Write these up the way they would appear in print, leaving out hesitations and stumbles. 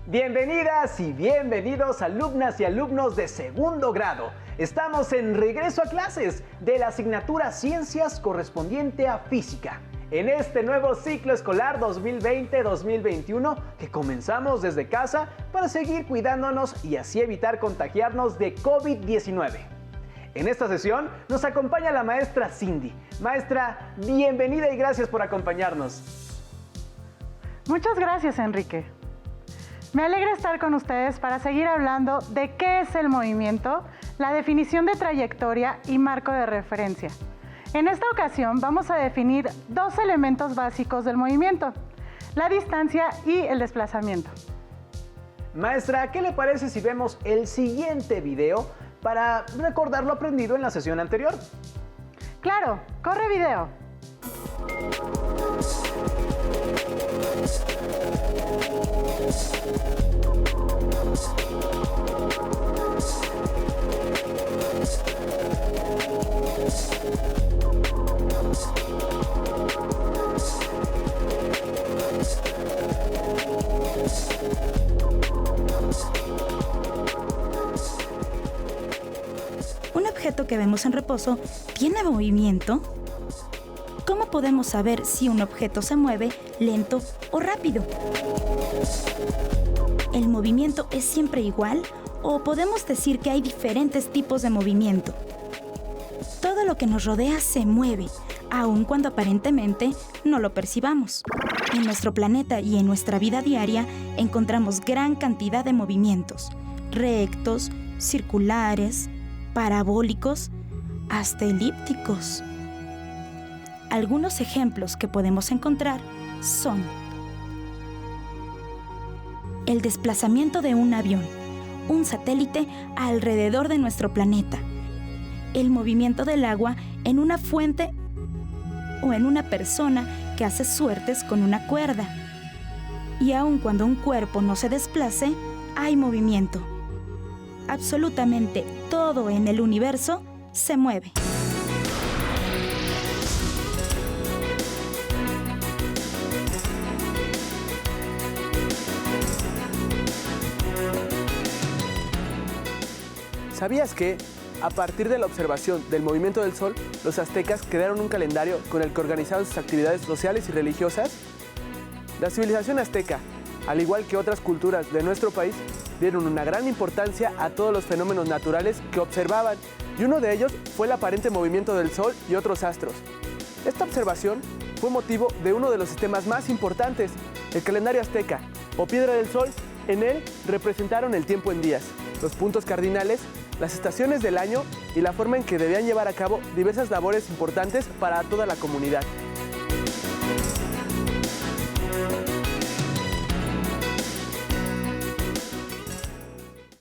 Bienvenidas y bienvenidos alumnas y alumnos de segundo grado. Estamos en regreso a clases de la asignatura Ciencias correspondiente a Física. En este nuevo ciclo escolar 2020-2021 que comenzamos desde casa para seguir cuidándonos y así evitar contagiarnos de COVID-19. En esta sesión nos acompaña la maestra Cindy. Maestra, bienvenida y gracias por acompañarnos. Muchas gracias, Enrique. Me alegra estar con ustedes para seguir hablando de qué es el movimiento, la definición de trayectoria y marco de referencia. En esta ocasión vamos a definir dos elementos básicos del movimiento, la distancia y el desplazamiento. Maestra, ¿qué le parece si vemos el siguiente video para recordar lo aprendido en la sesión anterior? Claro, corre video. ¿Un objeto que vemos en reposo tiene movimiento? ¿Cómo podemos saber si un objeto se mueve lento o rápido? ¿El movimiento es siempre igual o podemos decir que hay diferentes tipos de movimiento? Todo lo que nos rodea se mueve, aun cuando aparentemente no lo percibamos. En nuestro planeta y en nuestra vida diaria encontramos gran cantidad de movimientos, rectos, circulares, parabólicos, hasta elípticos. Algunos ejemplos que podemos encontrar son el desplazamiento de un avión, un satélite alrededor de nuestro planeta, el movimiento del agua en una fuente o en una persona que hace suertes con una cuerda. Y aun cuando un cuerpo no se desplace, hay movimiento. Absolutamente todo en el universo se mueve. ¿Sabías que, a partir de la observación del movimiento del Sol, los aztecas crearon un calendario con el que organizaban sus actividades sociales y religiosas? La civilización azteca, al igual que otras culturas de nuestro país, dieron una gran importancia a todos los fenómenos naturales que observaban, y uno de ellos fue el aparente movimiento del Sol y otros astros. Esta observación fue motivo de uno de los sistemas más importantes, el calendario azteca, o piedra del Sol. En él representaron el tiempo en días, los puntos cardinales, las estaciones del año y la forma en que debían llevar a cabo diversas labores importantes para toda la comunidad.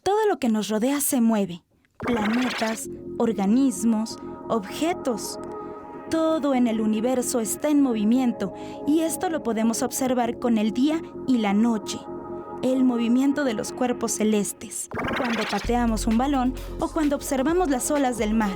Todo lo que nos rodea se mueve. Planetas, organismos, objetos. Todo en el universo está en movimiento y esto lo podemos observar con el día y la noche. El movimiento de los cuerpos celestes, cuando pateamos un balón o cuando observamos las olas del mar.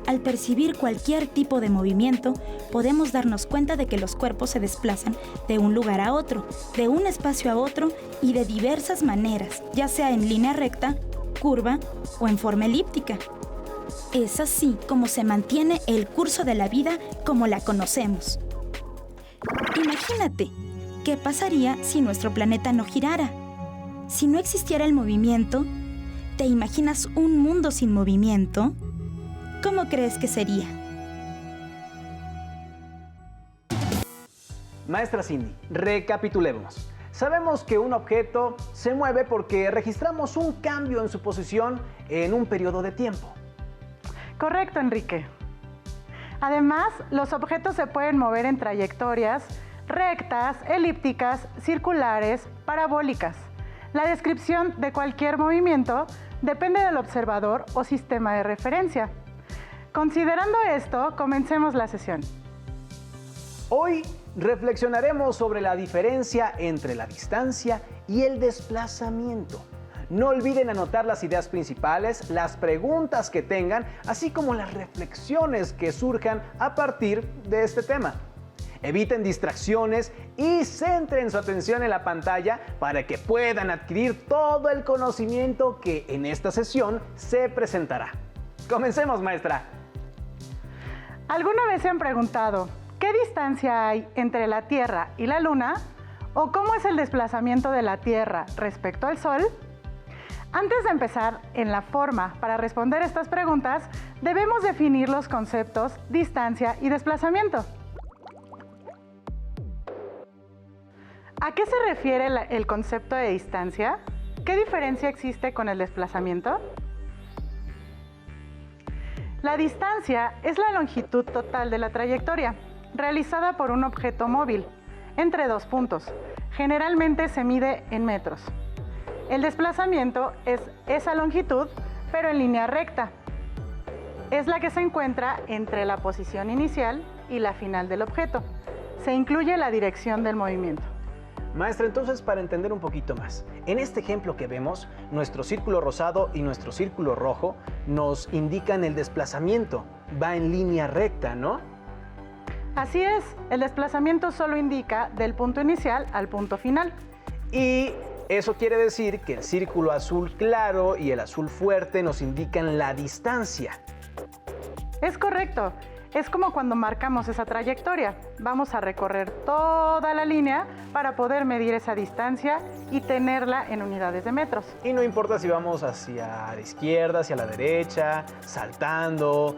Al percibir cualquier tipo de movimiento, podemos darnos cuenta de que los cuerpos se desplazan de un lugar a otro, de un espacio a otro y de diversas maneras, ya sea en línea recta, curva o en forma elíptica. Es así como se mantiene el curso de la vida como la conocemos. Imagínate, ¿qué pasaría si nuestro planeta no girara? Si no existiera el movimiento, ¿te imaginas un mundo sin movimiento? ¿Cómo crees que sería? Maestra Cindy, recapitulemos. Sabemos que un objeto se mueve porque registramos un cambio en su posición en un periodo de tiempo. Correcto, Enrique. Además, los objetos se pueden mover en trayectorias rectas, elípticas, circulares, parabólicas. La descripción de cualquier movimiento depende del observador o sistema de referencia. Considerando esto, comencemos la sesión. Hoy reflexionaremos sobre la diferencia entre la distancia y el desplazamiento. No olviden anotar las ideas principales, las preguntas que tengan, así como las reflexiones que surjan a partir de este tema. Eviten distracciones y centren su atención en la pantalla para que puedan adquirir todo el conocimiento que en esta sesión se presentará. Comencemos, maestra. ¿Alguna vez se han preguntado qué distancia hay entre la Tierra y la Luna? ¿O cómo es el desplazamiento de la Tierra respecto al Sol? Antes de empezar en la forma para responder estas preguntas, debemos definir los conceptos distancia y desplazamiento. ¿A qué se refiere el concepto de distancia? ¿Qué diferencia existe con el desplazamiento? La distancia es la longitud total de la trayectoria, realizada por un objeto móvil, entre dos puntos. Generalmente se mide en metros. El desplazamiento es esa longitud, pero en línea recta. Es la que se encuentra entre la posición inicial y la final del objeto. Se incluye la dirección del movimiento. Maestra, entonces para entender un poquito más, en este ejemplo que vemos, nuestro círculo rosado y nuestro círculo rojo nos indican el desplazamiento. Va en línea recta, ¿no? Así es, el desplazamiento solo indica del punto inicial al punto final. Y eso quiere decir que el círculo azul claro y el azul fuerte nos indican la distancia. Es correcto. Es como cuando marcamos esa trayectoria. Vamos a recorrer toda la línea para poder medir esa distancia y tenerla en unidades de metros. Y no importa si vamos hacia la izquierda, hacia la derecha, saltando,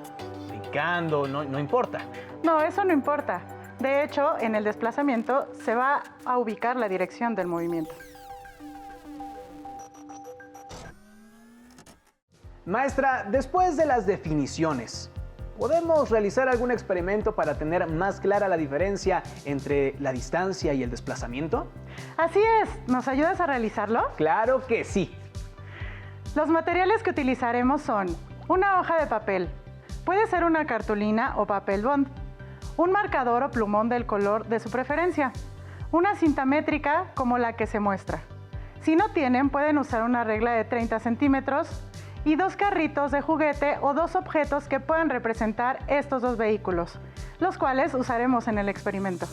brincando, no importa. No, eso no importa. De hecho, en el desplazamiento se va a ubicar la dirección del movimiento. Maestra, después de las definiciones, ¿podemos realizar algún experimento para tener más clara la diferencia entre la distancia y el desplazamiento? Así es. ¿Nos ayudas a realizarlo? ¡Claro que sí! Los materiales que utilizaremos son una hoja de papel, puede ser una cartulina o papel bond, un marcador o plumón del color de su preferencia, una cinta métrica como la que se muestra. Si no tienen, pueden usar una regla de 30 centímetros y dos carritos de juguete o dos objetos que puedan representar estos dos vehículos, los cuales usaremos en el experimento.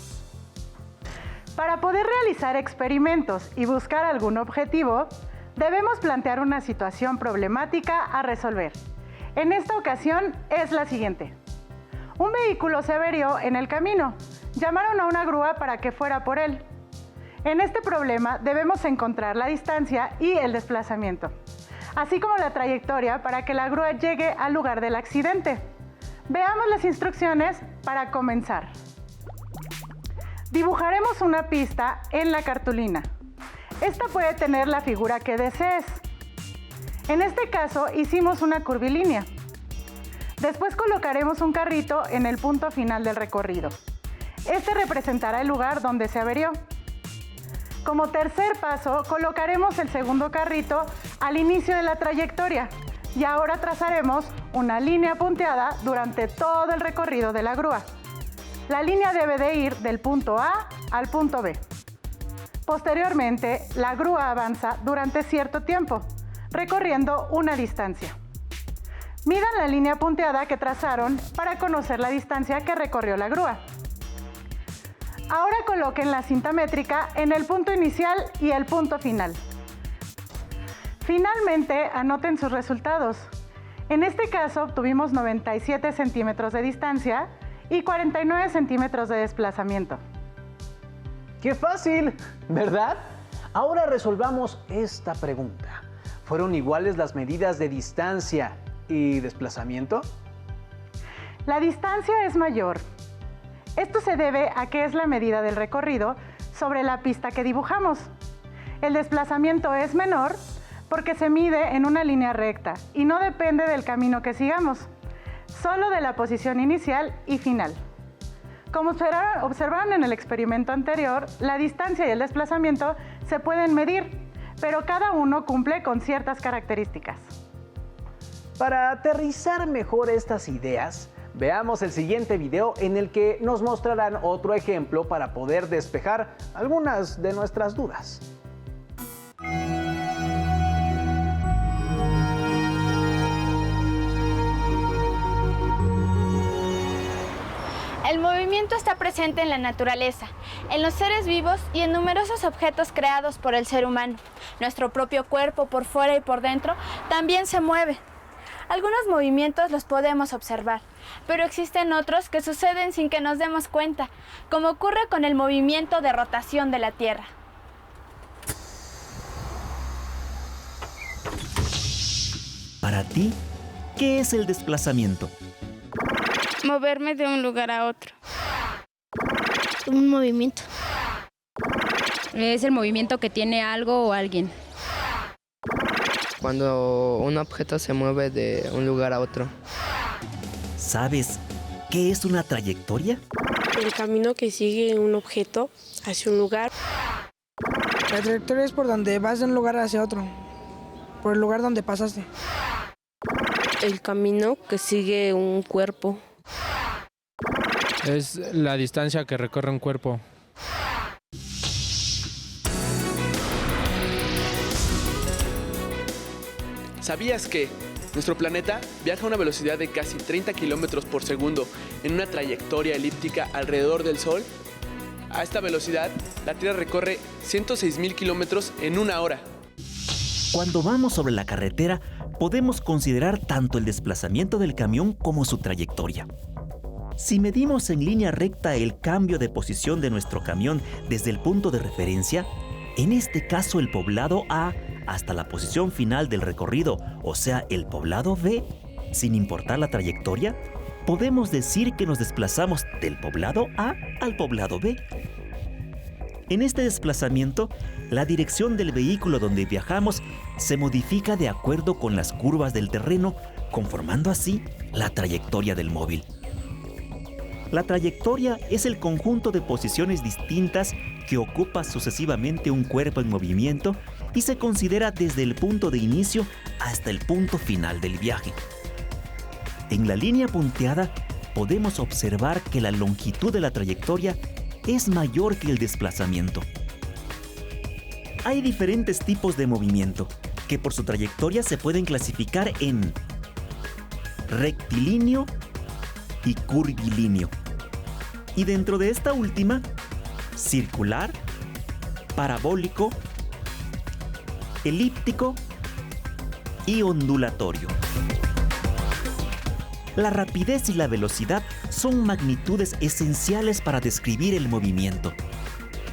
Para poder realizar experimentos y buscar algún objetivo, debemos plantear una situación problemática a resolver. En esta ocasión es la siguiente. Un vehículo se averió en el camino. Llamaron a una grúa para que fuera por él. En este problema debemos encontrar la distancia y el desplazamiento, así como la trayectoria para que la grúa llegue al lugar del accidente. Veamos las instrucciones para comenzar. Dibujaremos una pista en la cartulina. Esta puede tener la figura que desees. En este caso hicimos una curvilínea. Después colocaremos un carrito en el punto final del recorrido. Este representará el lugar donde se averió. Como tercer paso, colocaremos el segundo carrito al inicio de la trayectoria y ahora trazaremos una línea punteada durante todo el recorrido de la grúa. La línea debe de ir del punto A al punto B. Posteriormente, la grúa avanza durante cierto tiempo, recorriendo una distancia. Midan la línea punteada que trazaron para conocer la distancia que recorrió la grúa. Ahora coloquen la cinta métrica en el punto inicial y el punto final. Finalmente, anoten sus resultados. En este caso, obtuvimos 97 centímetros de distancia y 49 centímetros de desplazamiento. ¡Qué fácil! ¿Verdad? Ahora resolvamos esta pregunta. ¿Fueron iguales las medidas de distancia y desplazamiento? La distancia es mayor. Esto se debe a que es la medida del recorrido sobre la pista que dibujamos. El desplazamiento es menor porque se mide en una línea recta y no depende del camino que sigamos, solo de la posición inicial y final. Como observaron en el experimento anterior, la distancia y el desplazamiento se pueden medir, pero cada uno cumple con ciertas características. Para aterrizar mejor estas ideas, veamos el siguiente video en el que nos mostrarán otro ejemplo para poder despejar algunas de nuestras dudas. El movimiento está presente en la naturaleza, en los seres vivos y en numerosos objetos creados por el ser humano. Nuestro propio cuerpo, por fuera y por dentro, también se mueve. Algunos movimientos los podemos observar, pero existen otros que suceden sin que nos demos cuenta, como ocurre con el movimiento de rotación de la Tierra. Para ti, ¿qué es el desplazamiento? Moverme de un lugar a otro. Un movimiento. Es el movimiento que tiene algo o alguien. Cuando un objeto se mueve de un lugar a otro. ¿Sabes qué es una trayectoria? El camino que sigue un objeto hacia un lugar. La trayectoria es por donde vas de un lugar hacia otro, por el lugar donde pasaste. El camino que sigue un cuerpo. Es la distancia que recorre un cuerpo. ¿Sabías que nuestro planeta viaja a una velocidad de casi 30 kilómetros por segundo en una trayectoria elíptica alrededor del Sol? A esta velocidad, la Tierra recorre 106.000 kilómetros en una hora. Cuando vamos sobre la carretera, podemos considerar tanto el desplazamiento del camión como su trayectoria. Si medimos en línea recta el cambio de posición de nuestro camión desde el punto de referencia, en este caso el poblado A, hasta la posición final del recorrido, o sea, el poblado B, sin importar la trayectoria, podemos decir que nos desplazamos del poblado A al poblado B. En este desplazamiento, la dirección del vehículo donde viajamos se modifica de acuerdo con las curvas del terreno, conformando así la trayectoria del móvil. La trayectoria es el conjunto de posiciones distintas que ocupa sucesivamente un cuerpo en movimiento y se considera desde el punto de inicio hasta el punto final del viaje. En la línea punteada podemos observar que la longitud de la trayectoria es mayor que el desplazamiento. Hay diferentes tipos de movimiento que por su trayectoria se pueden clasificar en rectilíneo y curvilíneo. Y dentro de esta última, circular, parabólico, elíptico y ondulatorio. La rapidez y la velocidad son magnitudes esenciales para describir el movimiento.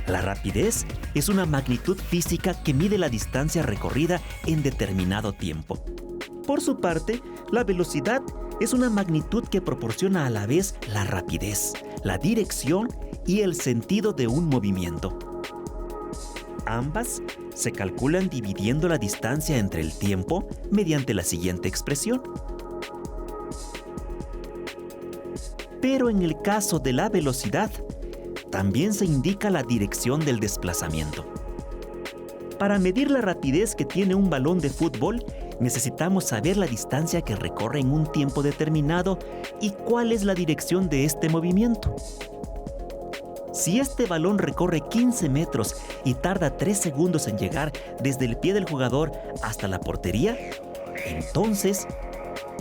La rapidez es una magnitud física que mide la distancia recorrida en determinado tiempo. Por su parte, la velocidad es una magnitud que proporciona a la vez la rapidez, la dirección y el sentido de un movimiento. Ambas se calculan dividiendo la distancia entre el tiempo mediante la siguiente expresión. Pero en el caso de la velocidad, también se indica la dirección del desplazamiento. Para medir la rapidez que tiene un balón de fútbol, necesitamos saber la distancia que recorre en un tiempo determinado y cuál es la dirección de este movimiento. Si este balón recorre 15 metros y tarda 3 segundos en llegar desde el pie del jugador hasta la portería, entonces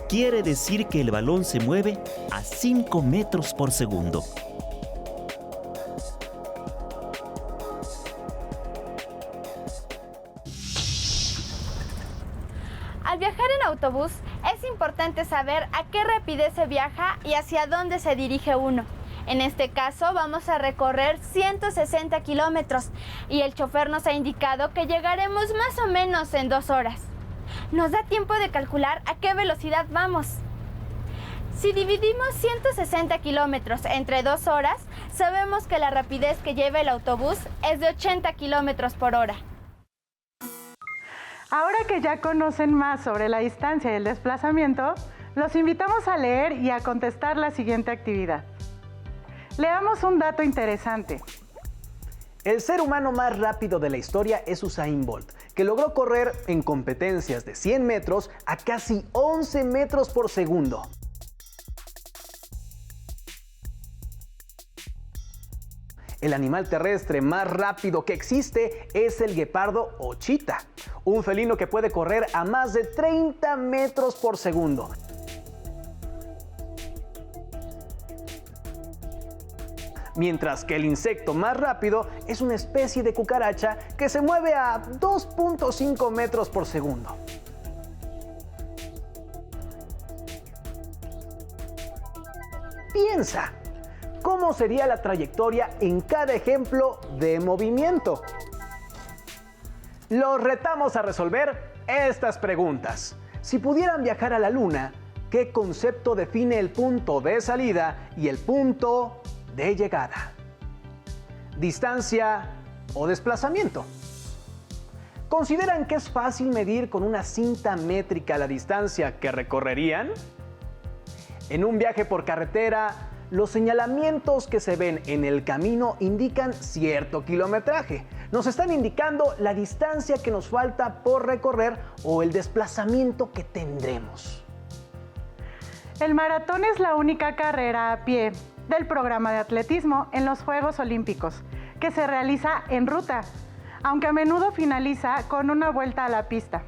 quiere decir que el balón se mueve a 5 metros por segundo. Al viajar en autobús, es importante saber a qué rapidez se viaja y hacia dónde se dirige uno. En este caso, vamos a recorrer 160 kilómetros y el chofer nos ha indicado que llegaremos más o menos en 2 horas. Nos da tiempo de calcular a qué velocidad vamos. Si dividimos 160 kilómetros entre 2 horas, sabemos que la rapidez que lleva el autobús es de 80 kilómetros por hora. Ahora que ya conocen más sobre la distancia y el desplazamiento, los invitamos a leer y a contestar la siguiente actividad. Leamos un dato interesante. El ser humano más rápido de la historia es Usain Bolt, que logró correr en competencias de 100 metros a casi 11 metros por segundo. El animal terrestre más rápido que existe es el guepardo o chita, un felino que puede correr a más de 30 metros por segundo. mientras que el insecto más rápido es una especie de cucaracha que se mueve a 2.5 metros por segundo. Piensa, ¿cómo sería la trayectoria en cada ejemplo de movimiento? Los retamos a resolver estas preguntas. Si pudieran viajar a la Luna, ¿qué concepto define el punto de salida y el punto de llegada? ¿Distancia o desplazamiento? ¿Consideran que es fácil medir con una cinta métrica la distancia que recorrerían? En un viaje por carretera, los señalamientos que se ven en el camino indican cierto kilometraje. Nos están indicando la distancia que nos falta por recorrer o el desplazamiento que tendremos. El maratón es la única carrera a pie del programa de atletismo en los Juegos Olímpicos, que se realiza en ruta, aunque a menudo finaliza con una vuelta a la pista.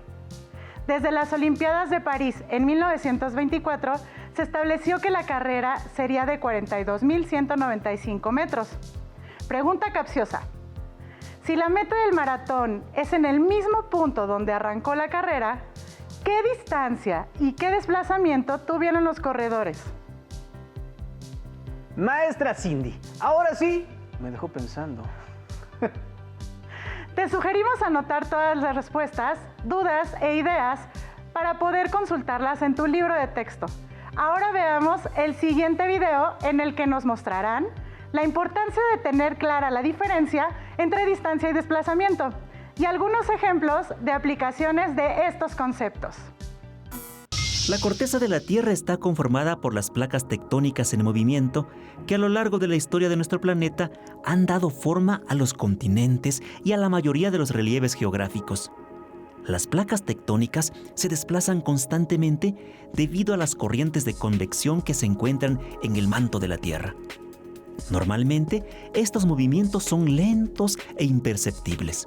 Desde las Olimpiadas de París en 1924, se estableció que la carrera sería de 42.195 metros. Pregunta capciosa. Si la meta del maratón es en el mismo punto donde arrancó la carrera, ¿qué distancia y qué desplazamiento tuvieron los corredores? Maestra Cindy, ahora sí, me dejó pensando. Te sugerimos anotar todas las respuestas, dudas e ideas para poder consultarlas en tu libro de texto. Ahora veamos el siguiente video en el que nos mostrarán la importancia de tener clara la diferencia entre distancia y desplazamiento y algunos ejemplos de aplicaciones de estos conceptos. La corteza de la Tierra está conformada por las placas tectónicas en movimiento que a lo largo de la historia de nuestro planeta han dado forma a los continentes y a la mayoría de los relieves geográficos. Las placas tectónicas se desplazan constantemente debido a las corrientes de convección que se encuentran en el manto de la Tierra. Normalmente, estos movimientos son lentos e imperceptibles.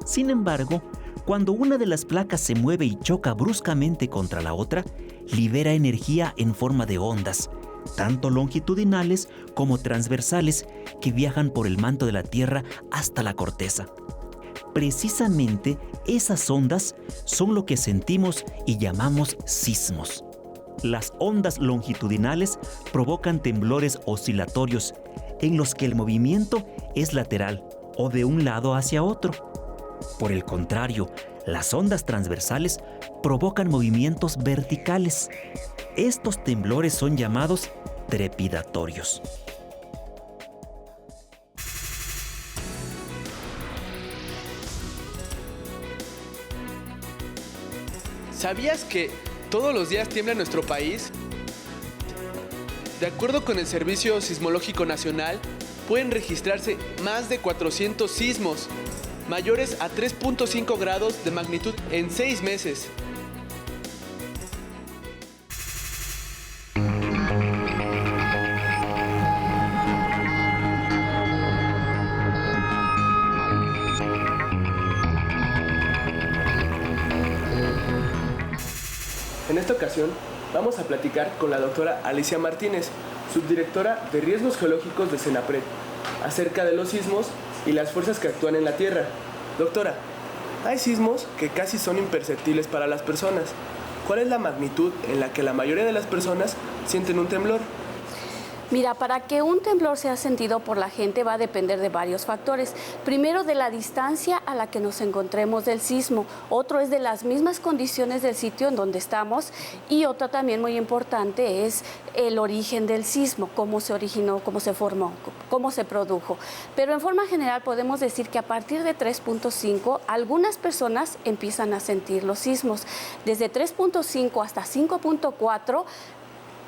Sin embargo, cuando una de las placas se mueve y choca bruscamente contra la otra, libera energía en forma de ondas, tanto longitudinales como transversales, que viajan por el manto de la Tierra hasta la corteza. Precisamente esas ondas son lo que sentimos y llamamos sismos. Las ondas longitudinales provocan temblores oscilatorios en los que el movimiento es lateral o de un lado hacia otro. Por el contrario, las ondas transversales provocan movimientos verticales. Estos temblores son llamados trepidatorios. ¿Sabías que todos los días tiembla en nuestro país? De acuerdo con el Servicio Sismológico Nacional, pueden registrarse más de 400 sismos mayores a 3.5 grados de magnitud en 6 meses. En esta ocasión, vamos a platicar con la doctora Alicia Martínez, subdirectora de Riesgos Geológicos de Senapred, acerca de los sismos y las fuerzas que actúan en la Tierra. Doctora, hay sismos que casi son imperceptibles para las personas. ¿Cuál es la magnitud en la que la mayoría de las personas sienten un temblor? Mira, para que un temblor sea sentido por la gente va a depender de varios factores. Primero, de la distancia a la que nos encontremos del sismo. Otro es de las mismas condiciones del sitio en donde estamos. Y otra también muy importante es el origen del sismo, cómo se originó, cómo se formó, cómo se produjo. Pero en forma general podemos decir que a partir de 3.5, algunas personas empiezan a sentir los sismos. Desde 3.5 hasta 5.4,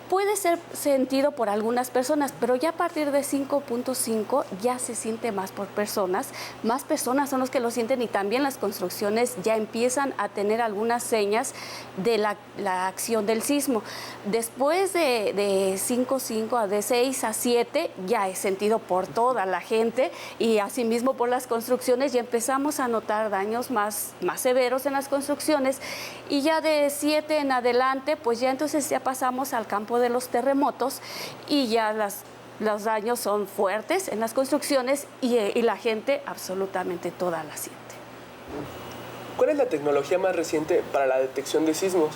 puede ser sentido por algunas personas, pero ya a partir de 5.5 ya se siente más por personas. Más personas son los que lo sienten y también las construcciones ya empiezan a tener algunas señas de la acción del sismo. Después de 5.5 de 6 a 7 ya es sentido por toda la gente y asimismo por las construcciones ya empezamos a notar daños más severos en las construcciones y ya de 7 en adelante pues ya entonces ya pasamos al campo de los terremotos y ya los daños son fuertes en las construcciones y la gente absolutamente toda la siente. ¿Cuál es la tecnología más reciente para la detección de sismos?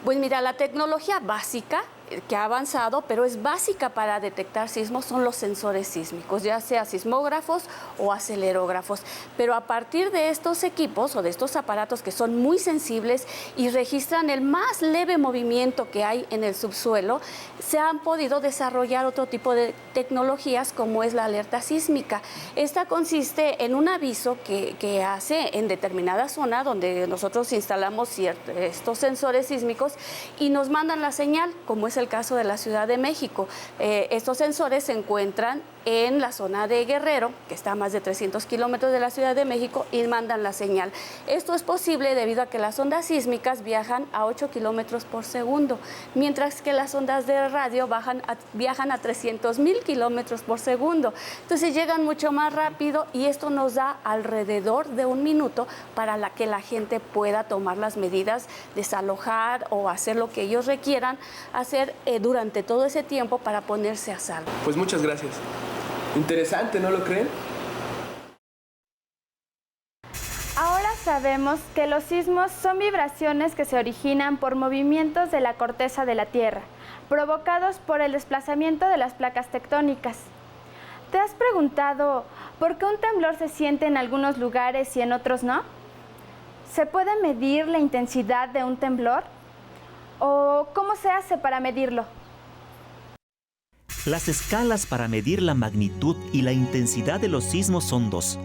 Pues mira, la tecnología básica que ha avanzado, pero es básica para detectar sismos, son los sensores sísmicos, ya sea sismógrafos o acelerógrafos. Pero a partir de estos equipos o de estos aparatos que son muy sensibles y registran el más leve movimiento que hay en el subsuelo, se han podido desarrollar otro tipo de tecnologías como es la alerta sísmica. Esta consiste en un aviso que hace en determinada zona donde nosotros instalamos estos sensores sísmicos y nos mandan la señal, como es el caso de la Ciudad de México. Estos sensores se encuentran en la zona de Guerrero, que está a más de 300 kilómetros de la Ciudad de México, y mandan la señal. Esto es posible debido a que las ondas sísmicas viajan a 8 kilómetros por segundo, mientras que las ondas de radio viajan a 300,000 kilómetros por segundo. Entonces llegan mucho más rápido y esto nos da alrededor de 1 minuto para que la gente pueda tomar las medidas, desalojar o hacer lo que ellos requieran hacer durante todo ese tiempo para ponerse a salvo. Pues muchas gracias. Interesante, ¿no lo creen? Ahora sabemos que los sismos son vibraciones que se originan por movimientos de la corteza de la Tierra, provocados por el desplazamiento de las placas tectónicas. ¿Te has preguntado por qué un temblor se siente en algunos lugares y en otros no? ¿Se puede medir la intensidad de un temblor? ¿O cómo se hace para medirlo? Las escalas para medir la magnitud y la intensidad de los sismos son 2,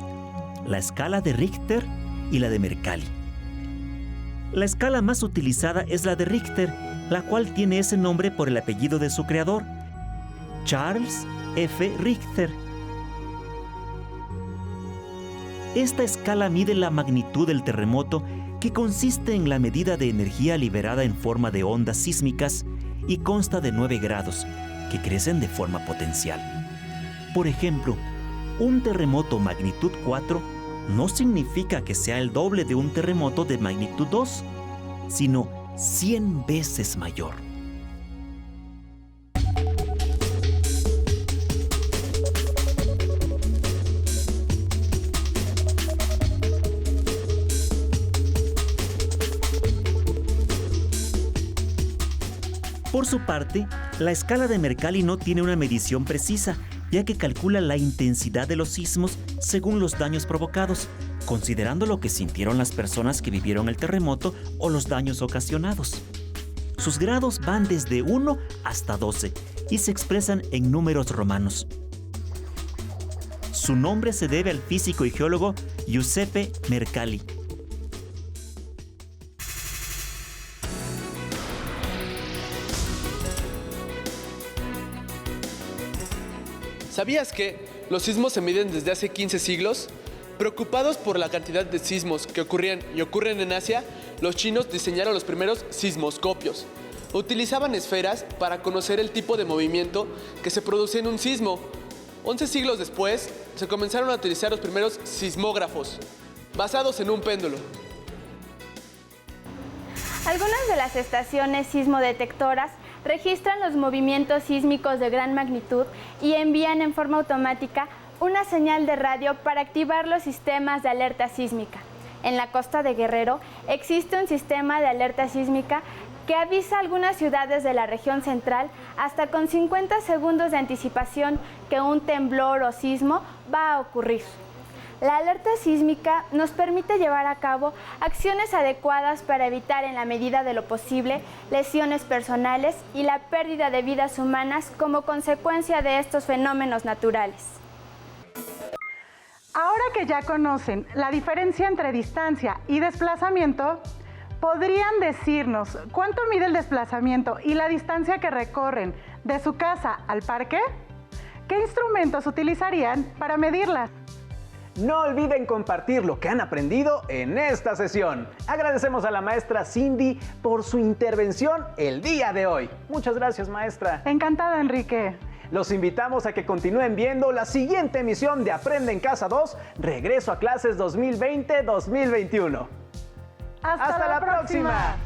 la escala de Richter y la de Mercalli. La escala más utilizada es la de Richter, la cual tiene ese nombre por el apellido de su creador, Charles F. Richter. Esta escala mide la magnitud del terremoto, que consiste en la medida de energía liberada en forma de ondas sísmicas y consta de 9 grados, que crecen de forma potencial. Por ejemplo, un terremoto magnitud 4 no significa que sea el doble de un terremoto de magnitud 2, sino 100 veces mayor. Por su parte, la escala de Mercalli no tiene una medición precisa, ya que calcula la intensidad de los sismos según los daños provocados, considerando lo que sintieron las personas que vivieron el terremoto o los daños ocasionados. Sus grados van desde 1 hasta 12 y se expresan en números romanos. Su nombre se debe al físico y geólogo Giuseppe Mercalli. ¿Sabías que los sismos se miden desde hace 15 siglos? Preocupados por la cantidad de sismos que ocurrían y ocurren en Asia, los chinos diseñaron los primeros sismoscopios. Utilizaban esferas para conocer el tipo de movimiento que se producía en un sismo. 11 siglos después, se comenzaron a utilizar los primeros sismógrafos, basados en un péndulo. Algunas de las estaciones sismodetectoras registran los movimientos sísmicos de gran magnitud y envían en forma automática una señal de radio para activar los sistemas de alerta sísmica. En la costa de Guerrero existe un sistema de alerta sísmica que avisa a algunas ciudades de la región central hasta con 50 segundos de anticipación que un temblor o sismo va a ocurrir. La alerta sísmica nos permite llevar a cabo acciones adecuadas para evitar en la medida de lo posible lesiones personales y la pérdida de vidas humanas como consecuencia de estos fenómenos naturales. Ahora que ya conocen la diferencia entre distancia y desplazamiento, ¿podrían decirnos cuánto mide el desplazamiento y la distancia que recorren de su casa al parque? ¿Qué instrumentos utilizarían para medirlas? No olviden compartir lo que han aprendido en esta sesión. Agradecemos a la maestra Cindy por su intervención el día de hoy. Muchas gracias, maestra. Encantada, Enrique. Los invitamos a que continúen viendo la siguiente emisión de Aprende en Casa 2, Regreso a Clases 2020-2021. ¡Hasta la próxima!